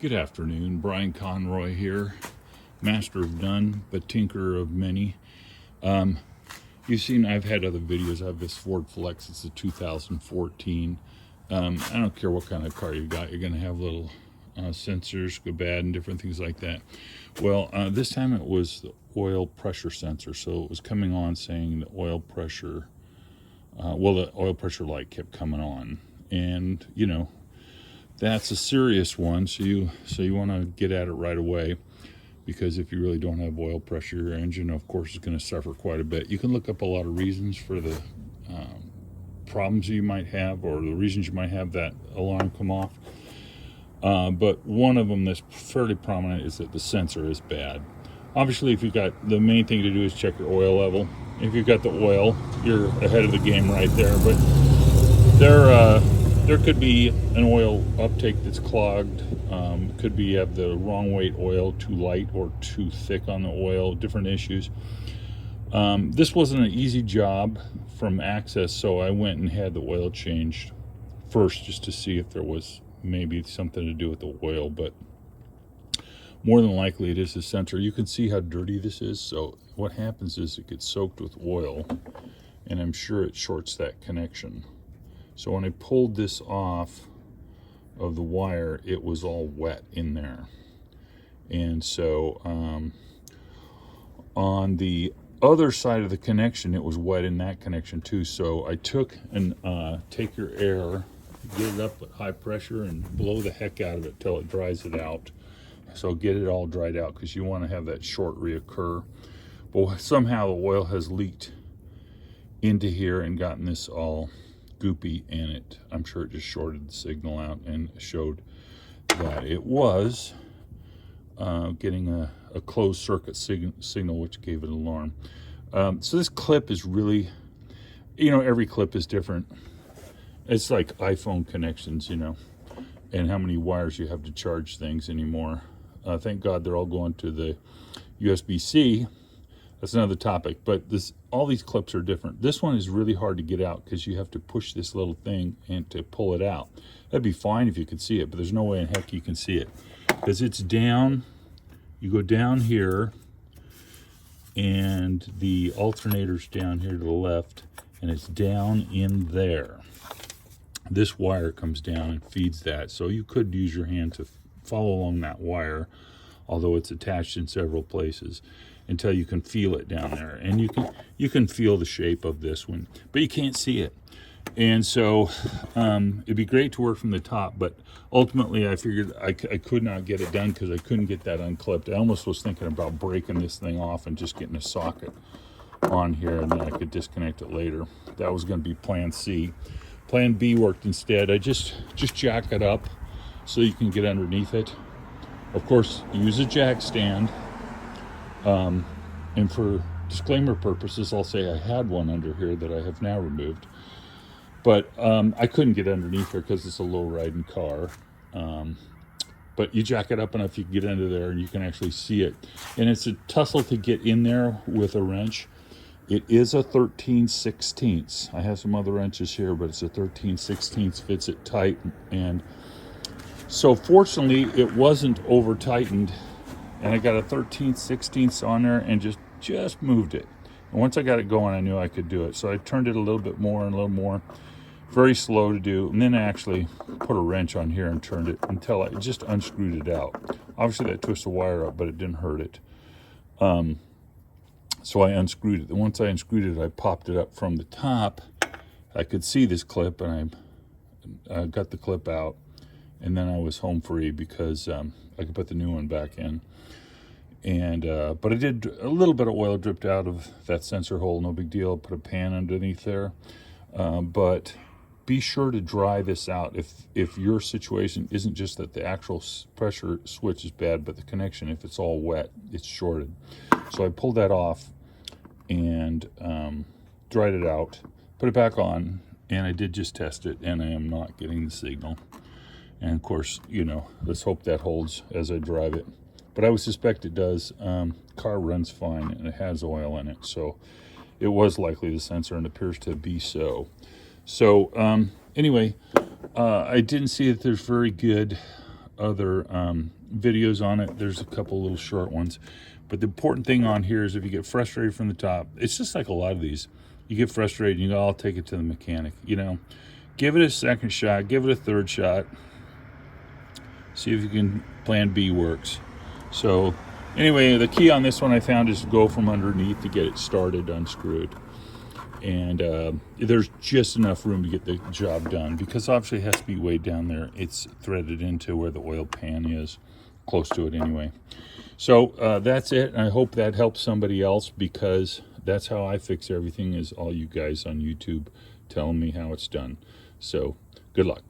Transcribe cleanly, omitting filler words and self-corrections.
Good afternoon, Brian Conroy here, master of none, but tinkerer of many. You've seen I've had other videos. I have this Ford Flex. It's a 2014. I don't care what kind of car you got. You're going to have little sensors go bad and different things like that. Well, this time it was the oil pressure sensor. So it was coming on saying the oil pressure, the oil pressure light kept coming on. And, you know, that's a serious one. So you want to get at it right away, because if you really don't have oil pressure, your engine, of course, is going to suffer quite a bit. You can look up a lot of reasons for the problems you might have, or the reasons you might have that alarm come off. But one of them that's fairly prominent is that the sensor is bad. Obviously, if you've got, the main thing to do is check your oil level. If you've got the oil, you're ahead of the game right there. But there could be an oil uptake that's clogged. Could be you have the wrong weight oil, too light or too thick on the oil, different issues. This wasn't an easy job from Access, so I went and had the oil changed first just to see if there was maybe something to do with the oil, but more than likely it is the sensor. You can see how dirty this is. So what happens is it gets soaked with oil, and I'm sure it shorts that connection. So when I pulled this off of the wire, it was all wet in there. And so on the other side of the connection, it was wet in that connection too. So I took and take your air, get it up at high pressure and blow the heck out of it till it dries it out. So get it all dried out, because you want to have that short reoccur. But somehow the oil has leaked into here and gotten this all goopy, and I'm sure it just shorted the signal out and showed that it was getting a closed circuit signal, which gave it an alarm. So this clip is really, every clip is different. It's like iPhone connections, and how many wires you have to charge things anymore. Thank God they're all going to the USB-C. That's another topic, but all these clips are different. This one is really hard to get out because you have to push this little thing and to pull it out. That'd be fine if you could see it, but there's no way in heck you can see it, because it's down. You go down here, and the alternator's down here to the left, and it's down in there. This wire comes down and feeds that, so you could use your hand to follow along that wire, although it's attached in several places, until you can feel it down there. And you can feel the shape of this one, but you can't see it. And so it'd be great to work from the top, but ultimately I figured I could not get it done because I couldn't get that unclipped. I almost was thinking about breaking this thing off and just getting a socket on here, and then I could disconnect it later. That was going to be plan C. Plan B worked instead. I just jack it up so you can get underneath it. Of course, use a jack stand. And for disclaimer purposes, I'll say I had one under here that I have now removed. But I couldn't get underneath here because it's a low-riding car. But you jack it up enough, you can get under there and you can actually see it. And it's a tussle to get in there with a wrench. It is a 13/16. I have some other wrenches here, but it's a 13/16. Fits it tight. And so fortunately, it wasn't over-tightened. And I got a 13/16 on there and just moved it. And once I got it going, I knew I could do it. So I turned it a little bit more and a little more. Very slow to do. And then I actually put a wrench on here and turned it until I just unscrewed it out. Obviously that twisted the wire up, but it didn't hurt it. So I unscrewed it. And once I unscrewed it, I popped it up from the top. I could see this clip, and I got the clip out. And then I was home free because I could put the new one back in. And but I did a little bit of oil dripped out of that sensor hole. No big deal. Put a pan underneath there. But be sure to dry this out if your situation isn't just that the actual pressure switch is bad, but the connection, if it's all wet, it's shorted. So I pulled that off and dried it out, put it back on, and I did just test it, and I am not getting the signal. And of course, let's hope that holds as I drive it. But I would suspect it does. Car runs fine and it has oil in it. So it was likely the sensor, and appears to be so. So anyway, I didn't see that there's very good other videos on it. There's a couple little short ones. But the important thing on here is if you get frustrated from the top, it's just like a lot of these. You get frustrated, you go, I'll take it to the mechanic. You know, give it a second shot, give it a third shot. See if you can, plan B works. So anyway, the key on this one I found is to go from underneath to get it started, unscrewed. And there's just enough room to get the job done, because obviously it has to be way down there. It's threaded into where the oil pan is, close to it anyway. So that's it. I hope that helps somebody else, because that's how I fix everything, is all you guys on YouTube telling me how it's done. So good luck.